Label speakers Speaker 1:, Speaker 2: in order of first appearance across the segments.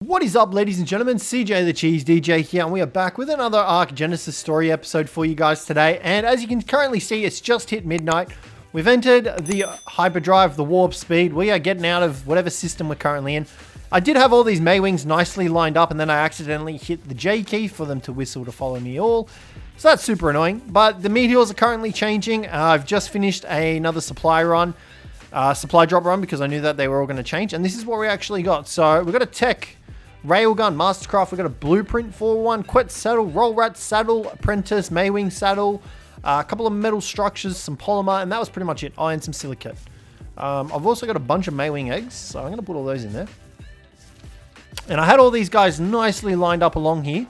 Speaker 1: What is up, ladies and gentlemen? Cjthecheesedj here, and we are back with another Ark Genesis story episode for you guys today. And as you can currently see, it's just hit midnight. We've entered the hyperdrive, the warp speed. We are getting out of whatever system we're currently in. I did have all these Maywings nicely lined up, and then I accidentally hit the J key for them to whistle to follow me all. So that's super annoying. But the meteors are currently changing. I've just finished another supply drop run, because I knew that they were all going to change. And this is what we actually got. So we've got a TEK Railgun, Mastercraft, we've got a Blueprint for one, Quet Saddle, Roll Rat Saddle, Apprentice, Maywing Saddle, a couple of metal structures, some polymer, and that was pretty much it. Oh, and some silicate. I've also got a bunch of Maywing eggs, so I'm going to put all those in there. And I had all these guys nicely lined up along here,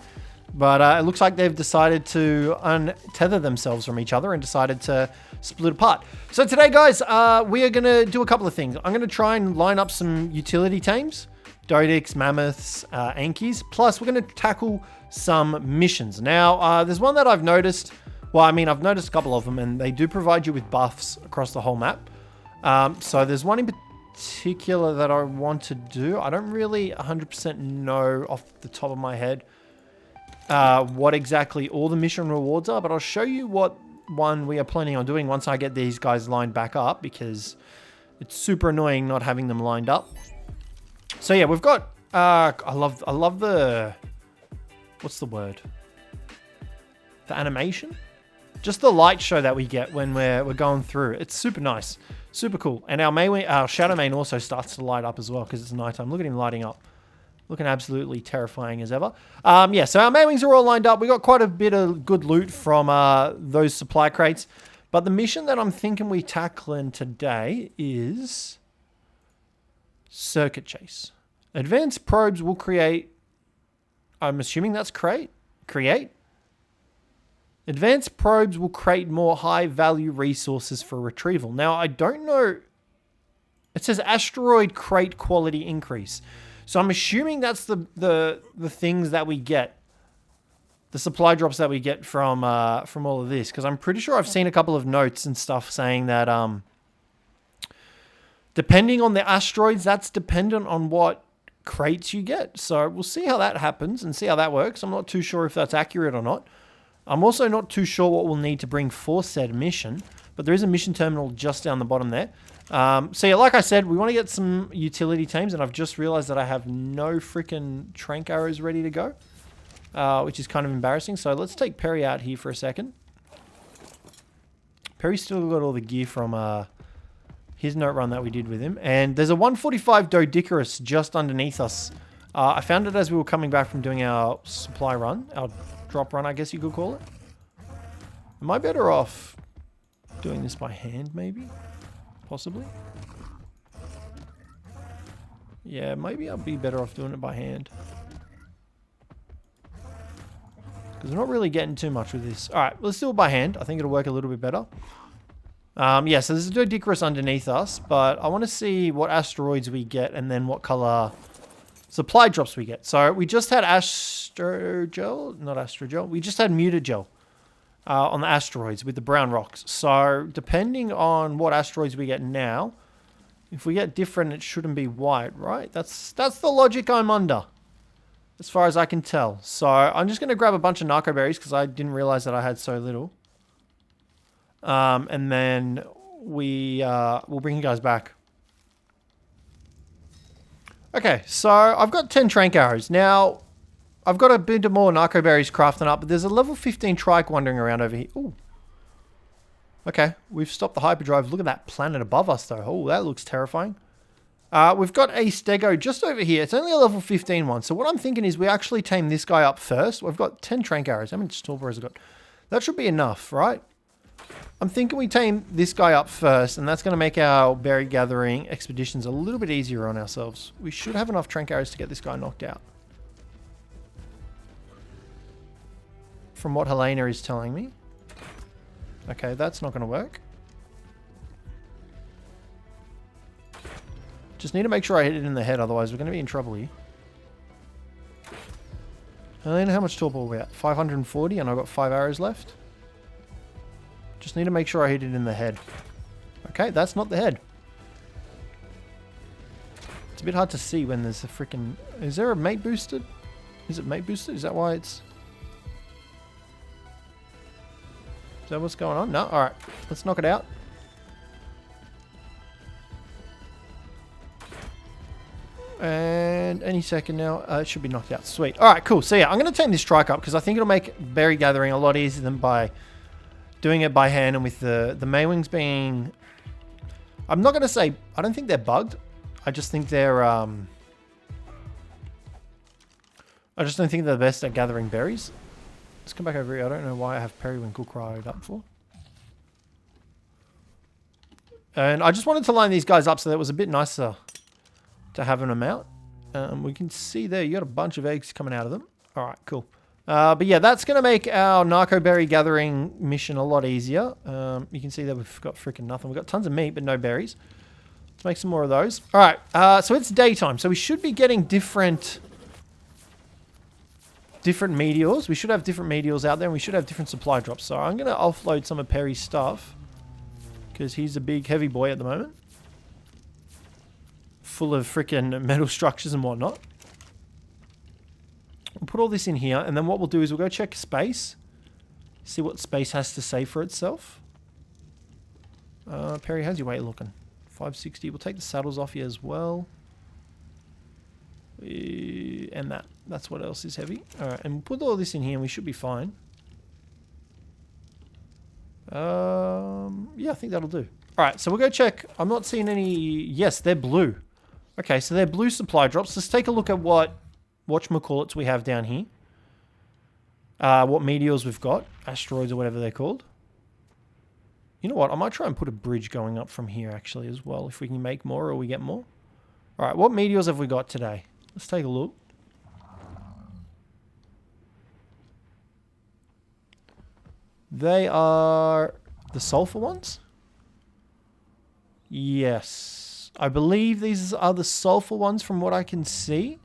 Speaker 1: but it looks like they've decided to untether themselves from each other and decided to split apart. So today, guys, we are going to do a couple of things. I'm going to try and line up some utility tames. Doedics, mammoths, ankies. Plus, we're going to tackle some missions. Now, there's one that I've noticed. Well, I mean, I've noticed a couple of them, and they do provide you with buffs across the whole map. So there's one in particular that I want to do. I don't really 100% know off the top of my head what exactly all the mission rewards are, but I'll show you what one we are planning on doing once I get these guys lined back up, because it's super annoying not having them lined up. So yeah, we've got, I love the, what's the word? The animation? Just the light show that we get when we're going through. It's super nice, super cool. And our Shadow Mane also starts to light up as well, because it's nighttime. Look at him lighting up. Looking absolutely terrifying as ever. Yeah, so our Maywings are all lined up. We got quite a bit of good loot from those supply crates. But the mission that I'm thinking we tackling today is Circuit Chase. Advanced probes will create, I'm assuming that's create. Advanced probes will create more high value resources for retrieval. Now, I don't know. It says asteroid crate quality increase. So I'm assuming that's the things that we get. The supply drops that we get from all of this. Because I'm pretty sure I've seen a couple of notes and stuff saying that depending on the asteroids, that's dependent on what crates you get. So we'll see how that happens and see how that works. I'm not too sure if that's accurate or not. I'm also not too sure what we'll need to bring for said mission, but there is a mission terminal just down the bottom there. So yeah, like I said, we want to get some utility tames, and I've just realized that I have no freaking trank arrows ready to go, which is kind of embarrassing. So let's take Perry out here for a second. Perry's still got all the gear from his note run that we did with him. And there's a 145 doedicurus just underneath us. I found it as we were coming back from doing our supply run, our drop run, I guess you could call it. Am I better off doing this by hand, maybe? Possibly? Yeah, maybe I'll be better off doing it by hand. Because I'm not really getting too much with this. Alright, let's do it by hand. I think it'll work a little bit better. Yeah, so there's a doedicurus underneath us, but I want to see what asteroids we get and then what color supply drops we get. So we just had astrogel, not astrogel, we just had mutagel on the asteroids with the brown rocks. So depending on what asteroids we get now, if we get different, it shouldn't be white, right? That's the logic I'm under, as far as I can tell. So I'm just going to grab a bunch of narco berries because I didn't realize that I had so little. And then we'll bring you guys back. Okay, so I've got 10 trank arrows. Now, I've got a bit more narco berries crafting up, but there's a level 15 trike wandering around over here. Ooh. Okay, we've stopped the hyperdrive. Look at that planet above us, though. Oh, that looks terrifying. We've got a stego just over here. It's only a level 15 one. So what I'm thinking is we actually tame this guy up first. We've got 10 trank arrows. How many torpedoes have I got? That should be enough, right? I'm thinking we tame this guy up first, and that's going to make our berry gathering expeditions a little bit easier on ourselves. We should have enough trank arrows to get this guy knocked out, from what Helena is telling me. Okay, that's not going to work. Just need to make sure I hit it in the head, otherwise we're going to be in trouble here. Helena, how much torpor are we at? 540, and I've got 5 arrows left. Just need to make sure I hit it in the head. Okay, that's not the head. It's a bit hard to see when there's a freaking... Is there a mate boosted? Is it mate boosted? Is that why it's... Is that what's going on? No? Alright. Let's knock it out. And any second now, it should be knocked out. Sweet. Alright, cool. So yeah, I'm going to tame this trike up because I think it'll make berry gathering a lot easier than by doing it by hand and with the Maywings being... I'm not going to say... I don't think they're bugged. I just think they're... I just don't think they're the best at gathering berries. Let's come back over here. I don't know why I have periwinkle cried up for. And I just wanted to line these guys up so that it was a bit nicer to having them out. We can see there you got a bunch of eggs coming out of them. All right, cool. But yeah, that's going to make our narco berry gathering mission a lot easier. You can see that we've got freaking nothing. We've got tons of meat, but no berries. Let's make some more of those. All right, so it's daytime. So we should be getting different meteors. We should have different meteors out there, and we should have different supply drops. So I'm going to offload some of Perry's stuff because he's a big, heavy boy at the moment. Full of freaking metal structures and whatnot. We'll put all this in here, and then what we'll do is we'll go check space. See what space has to say for itself. Perry, how's your weight looking? 560. We'll take the saddles off you as well. And that's what else is heavy. Alright, and we'll put all this in here and we should be fine. Yeah, I think that'll do. Alright, so we'll go check. I'm not seeing any... Yes, they're blue. Okay, so they're blue supply drops. Let's take a look at what whatchamacallits we have down here. What meteors we've got. Asteroids or whatever they're called. You know what? I might try and put a bridge going up from here actually as well. If we can make more or we get more. Alright, what meteors have we got today? Let's take a look. They are the sulfur ones? Yes. I believe these are the sulfur ones from what I can see.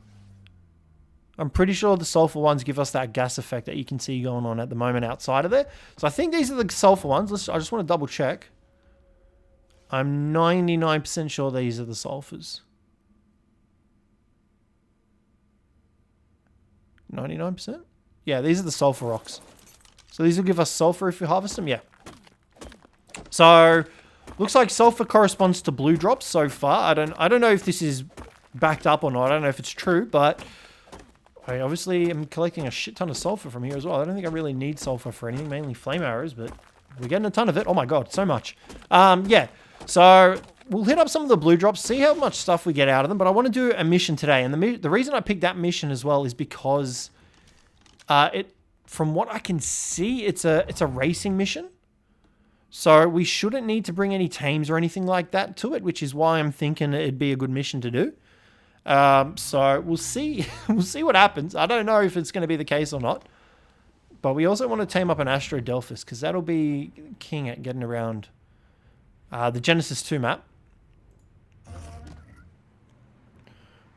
Speaker 1: I'm pretty sure the sulfur ones give us that gas effect that you can see going on at the moment outside of there. So I think these are the sulfur ones. I just want to double check. I'm 99% sure these are the sulfurs. 99%? Yeah, these are the sulfur rocks. So these will give us sulfur if we harvest them? Yeah. So, looks like sulfur corresponds to blue drops so far. I don't know if this is backed up or not. I don't know if it's true, but I obviously am collecting a shit ton of sulfur from here as well. I don't think I really need sulfur for anything, mainly flame arrows, but we're getting a ton of it. Oh my god, so much. Yeah. So, we'll hit up some of the blue drops, see how much stuff we get out of them, but I want to do a mission today. And the reason I picked that mission as well is because from what I can see, it's a racing mission. So we shouldn't need to bring any tames or anything like that to it, which is why I'm thinking it'd be a good mission to do. So we'll see. We'll see what happens. I don't know if it's going to be the case or not. But we also want to tame up an Astrodelphus, because that'll be king at getting around the Genesis 2 map.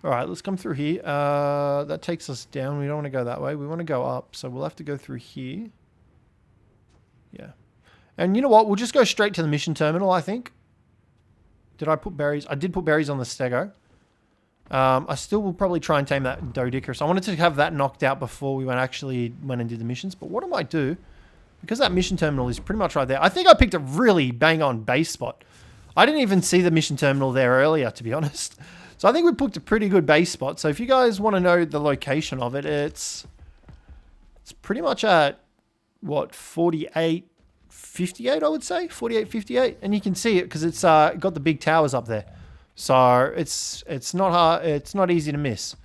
Speaker 1: Alright, let's come through here. That takes us down. We don't want to go that way. We want to go up. So we'll have to go through here. Yeah. And you know what? We'll just go straight to the mission terminal, I think. Did I put berries? I did put berries on the stego. I still will probably try and tame that doedicurus. I wanted to have that knocked out before we actually went and did the missions. But what I might do, because that mission terminal is pretty much right there. I think I picked a really bang-on base spot. I didn't even see the mission terminal there earlier, to be honest. So I think we picked a pretty good base spot. So if you guys want to know the location of it, it's pretty much at, what, 4858, I would say? 4858. And you can see it because it's got the big towers up there. So it's not hard, it's not easy to miss.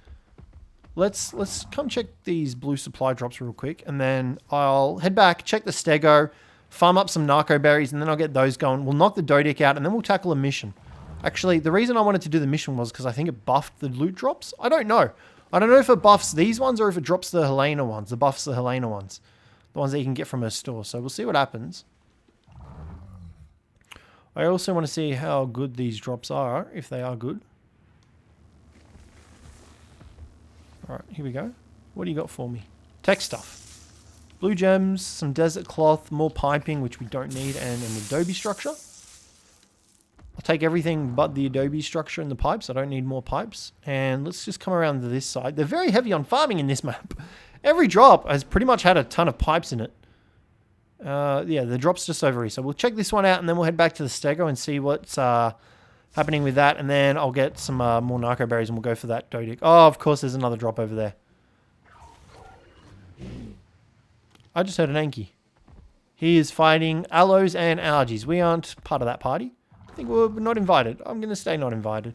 Speaker 1: Let's come check these blue supply drops real quick, and then I'll head back, check the stego, farm up some narco berries, and then I'll get those going. We'll knock the doedic out, and then we'll tackle a mission. Actually, the reason I wanted to do the mission was because I think it buffed the loot drops. I don't know. I don't know if it buffs these ones or if it drops the Helena ones. The buffs the Helena ones. The ones that you can get from her store. So we'll see what happens. I also want to see how good these drops are, if they are good. Alright, here we go. What do you got for me? Tech stuff. Blue gems, some desert cloth, more piping, which we don't need, and an adobe structure. I'll I'll take everything but the adobe structure and the pipes. I don't need more pipes. And let's just come around to this side. They're very heavy on farming in this map. Every drop has pretty much had a ton of pipes in it. Yeah, the drop's just over here. So we'll check this one out and then we'll head back to the stego and see what's happening with that. And then I'll get some more narco berries and we'll go for that doedic. Oh, of course, there's another drop over there. I just heard an Anki. He is fighting aloes and algaes. We aren't part of that party. I think we're not invited. I'm going to stay not invited.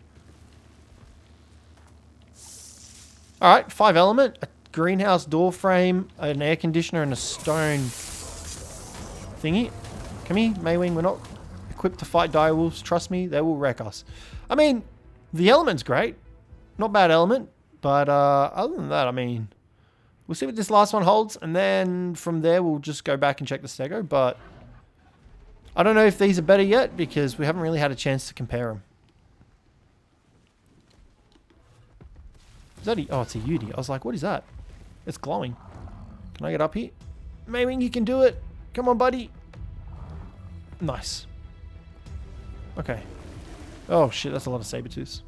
Speaker 1: Alright, 5 element, a greenhouse door frame, an air conditioner, and a stone thingy. Come here, Maywing. We're not equipped to fight direwolves. Trust me, they will wreck us. I mean, the element's great. Not bad element. But other than that, I mean, we'll see what this last one holds. And then from there, we'll just go back and check the stego. But I don't know if these are better yet because we haven't really had a chance to compare them. Is that oh, it's a Udi. I was like, what is that? It's glowing. Can I get up here? Maywing, you can do it. Come on, buddy. Nice. Okay. Oh, shit. That's a lot of saber-tooths.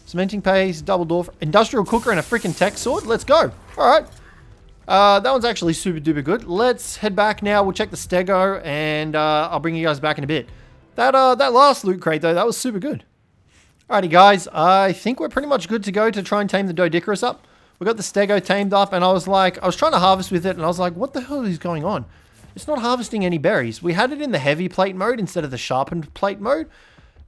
Speaker 1: Cementing paste, double door, industrial cooker, and a freaking tech sword. Let's go. All right. That one's actually super duper good. Let's head back now. We'll check the stego, and I'll bring you guys back in a bit. That last loot crate, though, that was super good. Alrighty, guys. I think we're pretty much good to go to try and tame the doedicurus up. We got the stego tamed up, and I was trying to harvest with it, and I was like, what the hell is going on? It's not harvesting any berries. We had it in the heavy plate mode instead of the sharpened plate mode.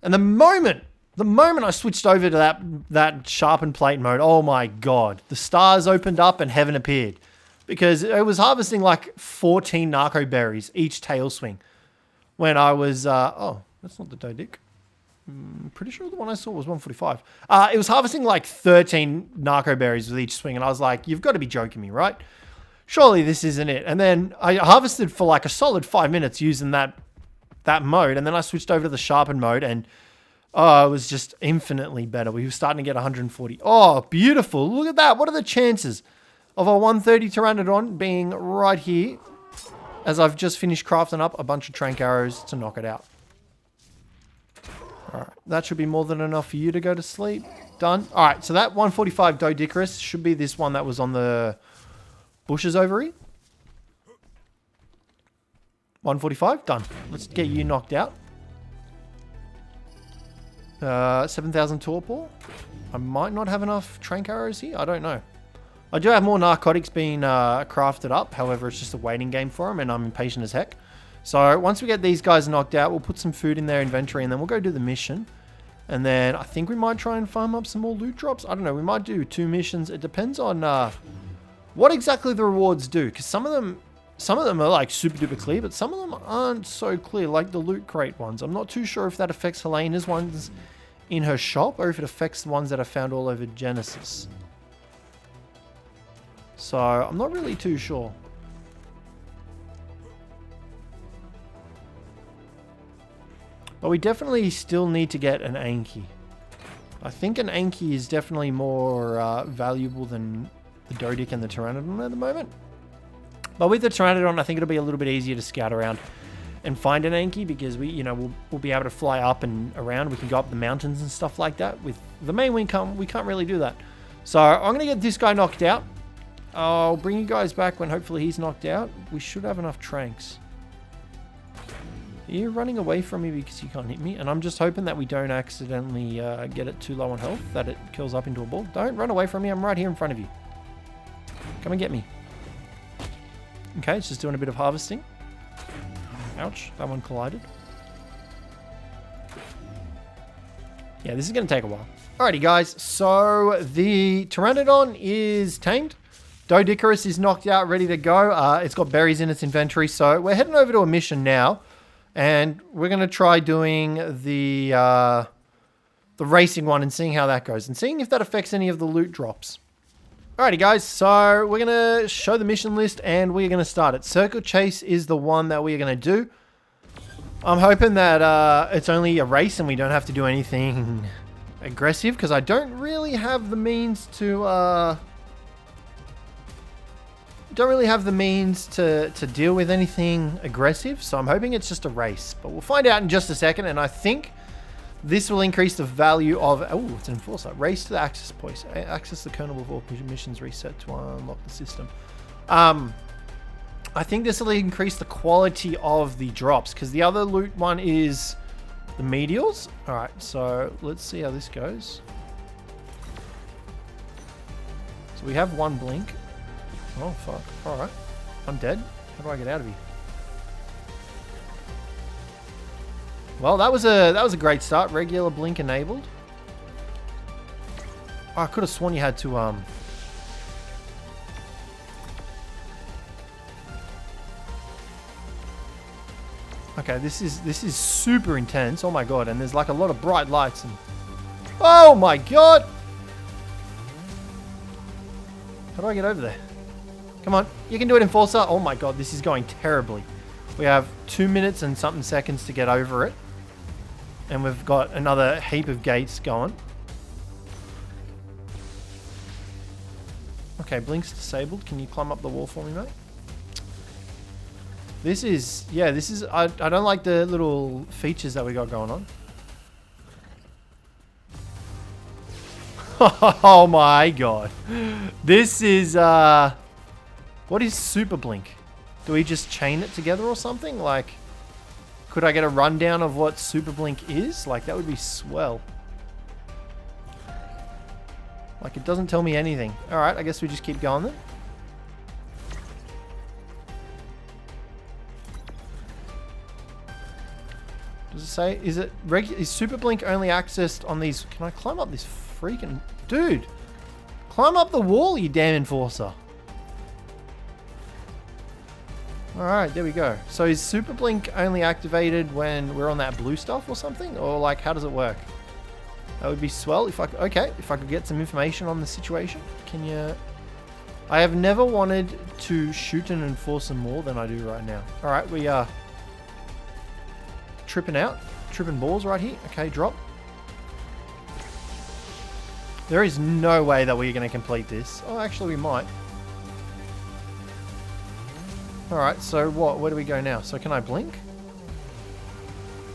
Speaker 1: And the moment I switched over to that sharpened plate mode, oh my god, the stars opened up and heaven appeared. Because it was harvesting like 14 narco berries each tail swing. When I was, oh, that's not the doedic. Pretty sure the one I saw was 145. It was harvesting like 13 narco berries with each swing. And I was like, you've got to be joking me, right? Surely this isn't it. And then I harvested for like a solid 5 minutes using that mode. And then I switched over to the sharpened mode and oh, it was just infinitely better. We were starting to get 140. Oh, beautiful. Look at that. What are the chances of a 130 pteranodon being right here as I've just finished crafting up a bunch of trank arrows to knock it out? All right, that should be more than enough for you to go to sleep. Done. All right, so that 145 doedicurus should be this one that was on the bushes over here. 145, done. Let's get you knocked out. 7,000 torpor. I might not have enough trank arrows here. I don't know. I do have more narcotics being crafted up. However, it's just a waiting game for them, and I'm impatient as heck. So once we get these guys knocked out, we'll put some food in their inventory, and then we'll go do the mission. And then I think we might try and farm up some more loot drops. I don't know. We might do 2 missions. It depends on what exactly the rewards do, because some of them are like super duper clear, but some of them aren't so clear, like the loot crate ones. I'm not too sure if that affects Helena's ones in her shop or if it affects the ones that are found all over Genesis. So I'm not really too sure. But we definitely still need to get an Anki. I think an Anki is definitely more valuable than the doedic and the pteranodon at the moment. But with the pteranodon, I think it'll be a little bit easier to scout around and find an Anki because we'll be able to fly up and around. We can go up the mountains and stuff like that. With the main wing, we can't really do that. So I'm going to get this guy knocked out. I'll bring you guys back when hopefully he's knocked out. We should have enough tranks. Are you running away from me because you can't hit me? And I'm just hoping that we don't accidentally get it too low on health, that it kills up into a ball. Don't run away from me. I'm right here in front of you. Come and get me. Okay, it's just doing a bit of harvesting. Ouch, that one collided. Yeah, this is going to take a while. Alrighty, guys. So the pteranodon is tamed. Doedicurus is knocked out, ready to go. It's got berries in its inventory. So we're heading over to a mission now. And we're going to try doing the racing one and seeing how that goes. And seeing if that affects any of the loot drops. Alrighty, guys. So we're going to show the mission list and we're going to start it. Circle Chase is the one that we're going to do. I'm hoping that it's only a race and we don't have to do anything aggressive. Because I don't really have the means to... don't really have the means to deal with anything aggressive, so I'm hoping it's just a race. But we'll find out in just a second, and I think this will increase the value of... Oh, it's an enforcer. Race to the access point. Access the kernel before missions reset to unlock the system. I think this will increase the quality of the drops, because the other loot one is the meteors. Alright, so let's see how this goes. So we have one blink. Oh, fuck. Alright. I'm dead. How do I get out of here? Well, that was a great start. Regular blink enabled. Oh, I could have sworn you had to Okay, this is super intense. Oh my god, and there's like a lot of bright lights and... Oh my god! How do I get over there? Come on, you can do it, Enforcer. Oh my god, this is going terribly. We have 2 minutes and something seconds to get over it. And we've got another heap of gates going. Okay, blink's disabled. Can you climb up the wall for me, mate? This is, yeah, this is, I don't like the little features that we got going on. Oh my god. This is, what is Super Blink? Do we just chain it together or something? Like, could I get a rundown of what Super Blink is? Like, that would be swell. Like, it doesn't tell me anything. Alright, I guess we just keep going then. Does it say, is Super Blink only accessed on these? Can I climb up this freaking... Dude! Climb up the wall, you damn Enforcer. Alright, there we go. So is Super Blink only activated when we're on that blue stuff or something? Or like, how does it work? That would be swell if I could, okay, if I could get some information on the situation. Can you... I have never wanted to shoot an Enforcer more than I do right now. Alright, we are... tripping balls right here. Okay, drop. There is no way that we're going to complete this. Oh, actually we might. Alright, so what? Where do we go now? So can I blink?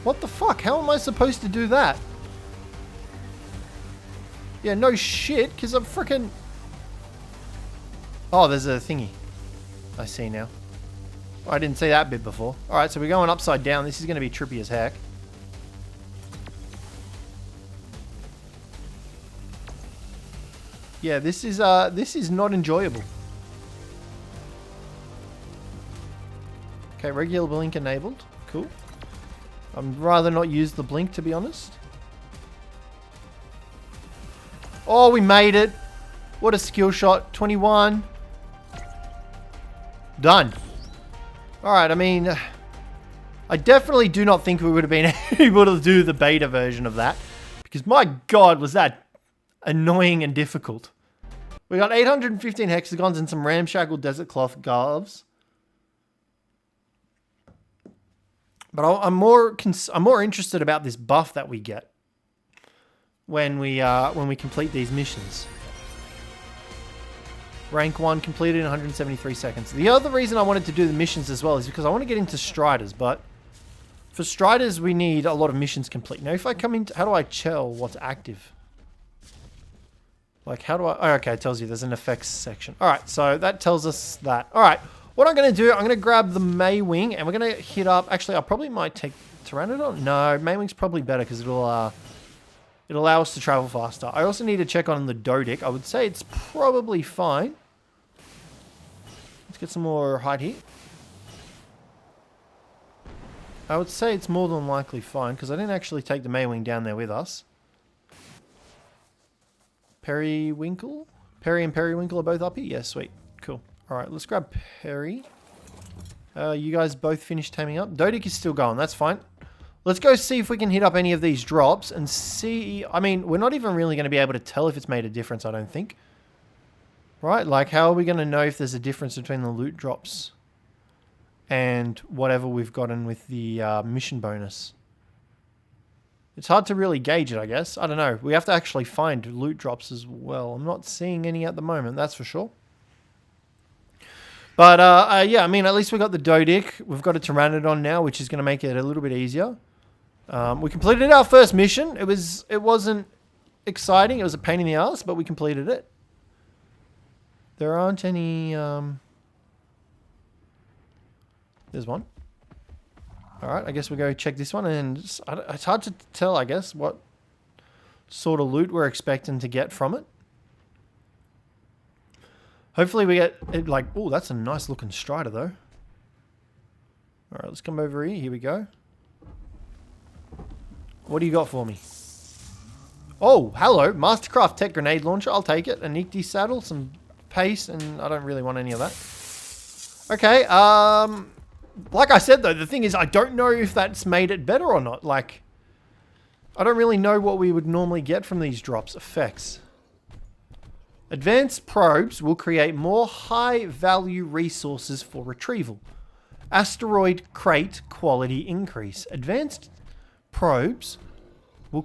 Speaker 1: What the fuck? How am I supposed to do that? Yeah, no shit, because I'm freaking... Oh, there's a thingy. I see now. I didn't see that bit before. Alright, so we're going upside down. This is going to be trippy as heck. Yeah, this is not enjoyable. Okay, regular blink enabled. Cool. I'd rather not use the blink, to be honest. Oh, we made it. What a skill shot. 21. Done. Alright, I mean, I definitely do not think we would have been able to do the beta version of that. Because my god, was that annoying and difficult. We got 815 hexagons and some ramshackle desert cloth gloves. But I'm more interested about this buff that we get when we complete these missions. Rank 1 completed in 173 seconds. The other reason I wanted to do the missions as well is because I want to get into Striders, but for Striders we need a lot of missions complete. Now if I come into... How do I tell what's active? Like how do I... Oh, okay, it tells you there's an effects section. Alright, so that tells us that. Alright, what I'm going to do, I'm going to grab the Maywing and we're going to hit up... Actually, I probably might take Pteranodon. No, Maywing's probably better because it'll allow us to travel faster. I also need to check on the Doedic. I would say it's probably fine. Let's get some more height here. I would say it's more than likely fine because I didn't actually take the Maywing down there with us. Periwinkle? Perry and Periwinkle are both up here? Yeah, sweet. Cool. Alright, let's grab Perry. You guys both finished taming up. Doedic is still going. That's fine. Let's go see if we can hit up any of these drops and see... I mean, we're not even really going to be able to tell if it's made a difference, I don't think. Right? Like, how are we going to know if there's a difference between the loot drops and whatever we've gotten with the mission bonus? It's hard to really gauge it, I guess. I don't know. We have to actually find loot drops as well. I'm not seeing any at the moment, that's for sure. But yeah, I mean, at least we got the doedic. We've got a pteranodon now, which is going to make it a little bit easier. We completed our first mission. It wasn't exciting. It was a pain in the ass, but we completed it. There aren't any... There's one. Alright, I guess we'll go check this one. And it's hard to tell, I guess, what sort of loot we're expecting to get from it. Hopefully we get it like... Oh, that's a nice looking strider, though. Alright, let's come over here. Here we go. What do you got for me? Oh, hello. Mastercraft Tech Grenade Launcher. I'll take it. A Nikti saddle, some pace, and I don't really want any of that. Okay, like I said, though, the thing is I don't know if that's made it better or not. Like, I don't really know what we would normally get from these drops. Effects. Advanced probes will create more high-value resources for retrieval. Asteroid crate quality increase. Advanced probes will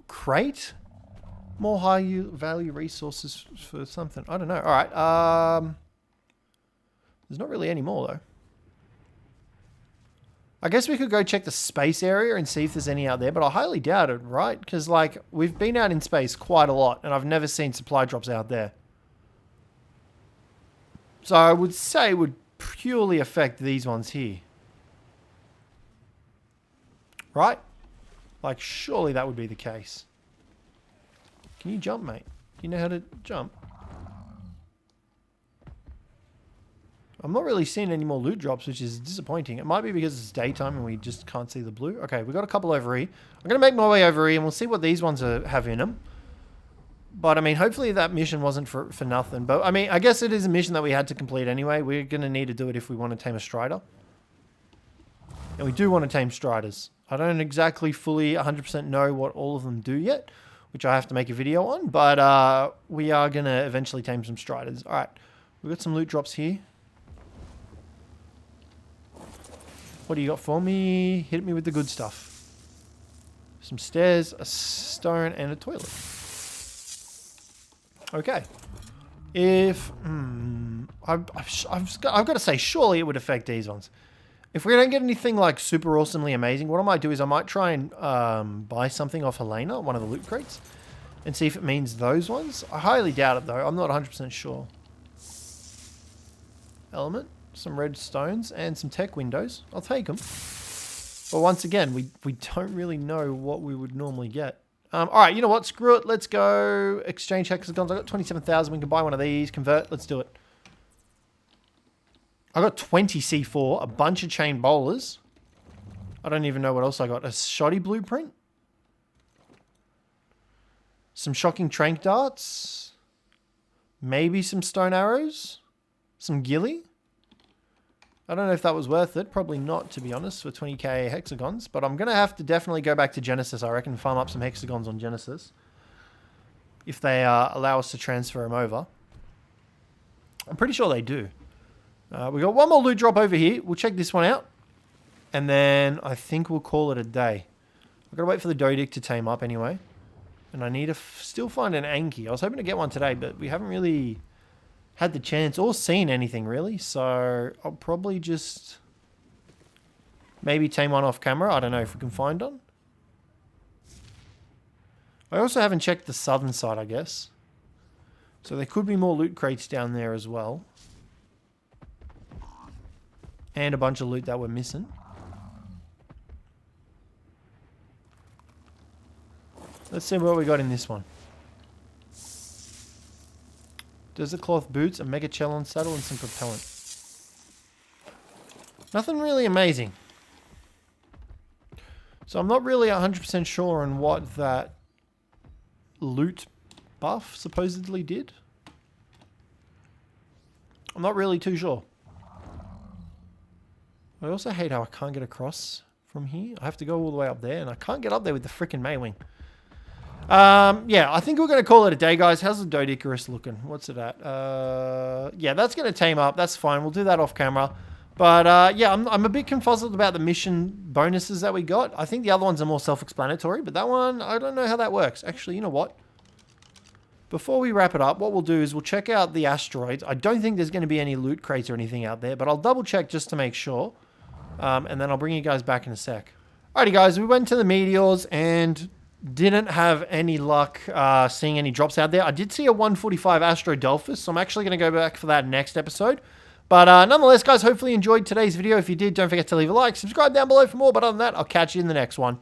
Speaker 1: crate more high-value resources for something. I don't know. All right. There's not really any more, though. I guess we could go check the space area and see if there's any out there, but I highly doubt it, right? Because, like, we've been out in space quite a lot, and I've never seen supply drops out there. So I would say it would purely affect these ones here. Right? Like, surely that would be the case. Can you jump, mate? Do you know how to jump? I'm not really seeing any more loot drops, which is disappointing. It might be because it's daytime and we just can't see the blue. Okay, we've got a couple over here. I'm going to make my way over here and we'll see what these ones have in them. But, I mean, hopefully that mission wasn't for nothing. But, I mean, I guess it is a mission that we had to complete anyway. We're going to need to do it if we want to tame a strider. And we do want to tame striders. I don't exactly fully 100% know what all of them do yet, which I have to make a video on. But we are going to eventually tame some striders. All right, we've got some loot drops here. What do you got for me? Hit me with the good stuff. Some stairs, a stone, and a toilet. Okay. If... I've got to say, surely it would affect these ones. If we don't get anything like super awesomely amazing, what I might do is I might try and buy something off Helena, one of the loot crates, and see if it means those ones. I highly doubt it, though. I'm not 100% sure. Element. Some red stones and some tech windows. I'll take them. But once again, we don't really know what we would normally get. All right, you know what? Screw it. Let's go exchange hexagons. I got 27,000. We can buy one of these. Convert. Let's do it. I got 20 C4, a bunch of chain bowlers. I don't even know what else I got. A shoddy blueprint. Some shocking trank darts. Maybe some stone arrows. Some ghillie. I don't know if that was worth it. Probably not, to be honest, for 20k hexagons. But I'm going to have to definitely go back to Genesis, I reckon, and farm up some hexagons on Genesis. If they allow us to transfer them over. I'm pretty sure they do. We got one more loot drop over here. We'll check this one out. And then I think we'll call it a day. I've got to wait for the doedic to tame up anyway. And I need to still find an Anki. I was hoping to get one today, but we haven't really had the chance or seen anything really, so I'll probably just maybe tame one off camera. I don't know if we can find one. I also haven't checked the southern side, I guess. So there could be more loot crates down there as well. And a bunch of loot that we're missing. Let's see what we got in this one. Desert cloth boots, a mega chelon saddle, and some propellant. Nothing really amazing. So I'm not really 100% sure on what that loot buff supposedly did. I'm not really too sure. I also hate how I can't get across from here. I have to go all the way up there, and I can't get up there with the frickin' Maywing. Yeah, I think we're going to call it a day, guys. How's the doedicurus looking? What's it at? Yeah, that's going to tame up. That's fine. We'll do that off camera. But, yeah, I'm a bit confuzzled about the mission bonuses that we got. I think the other ones are more self-explanatory, but that one, I don't know how that works. Actually, you know what? before we wrap it up, what we'll do is we'll check out the asteroids. I don't think there's going to be any loot crates or anything out there, but I'll double check just to make sure. And then I'll bring you guys back in a sec. Alrighty guys, we went to the meteors and didn't have any luck seeing any drops out there. I did see a 145 Astrodelphus, so I'm actually going to go back for that next episode. But nonetheless, guys, hopefully you enjoyed today's video. If you did, don't forget to leave a like, subscribe down below for more. But other than that, I'll catch you in the next one.